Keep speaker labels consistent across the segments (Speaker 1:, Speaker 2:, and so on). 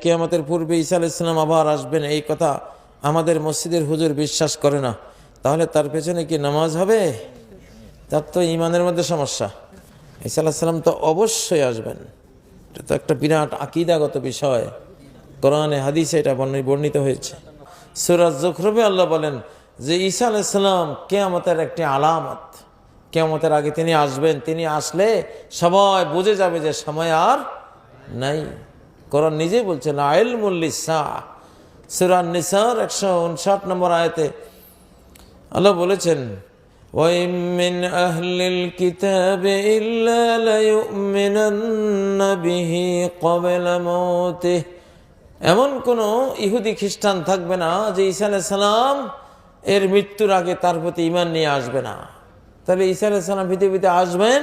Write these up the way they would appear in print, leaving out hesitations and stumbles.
Speaker 1: কিয়ামতের পূর্বে ঈসা আলাইহিস সালাম আবার আসবেন, এই কথা আমাদের মসজিদের হুজুর বিশ্বাস করে না, তাহলে তার পেছনে কি নামাজ হবে? তার তো ঈমানের মধ্যে সমস্যা। ঈসা আলাইহিস সালাম তো অবশ্যই আসবেন, এটা তো একটা বিরাট আকীদাগত বিষয়। কোরআনে হাদিসে এটা বর্ণিত হয়েছে। সূরা যুখরুফে আল্লাহ বলেন যে ঈসা আলাইহিস সালাম কিয়ামতের একটি আলামত, কিয়ামতের আগে তিনি আসবেন, তিনি আসলে সবাই বুঝে যাবে যে সময় আর নাই। কোরআন নিজেই বলছেন ইলমুল লিসসাআহ, সূরা নিসার 159 নম্বর আয়াতে আল্লাহ বলেছেন ওয়াইম মিন আহলিল কিতাবি ইল্লা লায়ুমিনান্না বিহি ক্বাবলা মাউতিহি, এমন কোন ইহুদি খ্রিস্টান থাকবে না যে ঈসা আলাইহিস সালাম এর মৃত্যুর আগে তার প্রতি ঈমান নিয়ে আসবে না। তাহলে ঈসা আলাইহিস সালাম পৃথিবীতে আসবেন,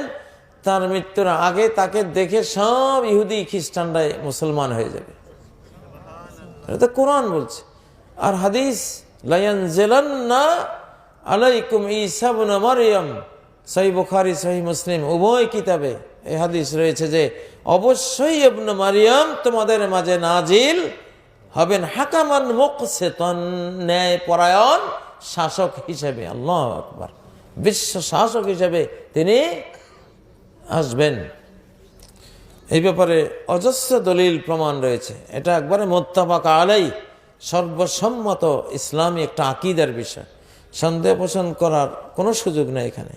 Speaker 1: তার মৃত্যুর আগে তাকে দেখে সব ইহুদি খ্রিস্টানরাই মুসলমান হয়ে যাবে। এটা তো কোরআন বলছে। আর হাদিস লা ইয়ানজিলান্না আলাইকুম ঈসা ইবনে মারইয়াম, সহিহ বুখারী সহিহ মুসলিম উভয় কিতাবে এই হাদিস রয়েছে যে অবশ্যই ইবনে মারইয়াম তোমাদের মাঝে নাজিল হবেন হাকামান মুকসিতান, ন্যায় পরায়ণ শাসক হিসেবে। আল্লাহু আকবার, বিশ্ব শাসক হিসেবে তিনি আসবেন। এই ব্যাপারে অজস্র দলিল প্রমাণ রয়েছে। এটা একবারে মুত্তাফাক আলাই, সর্বসম্মত ইসলামী একটা আকীদার বিষয়, সন্দেহ পোষণ করার কোনো সুযোগ নেই এখানে।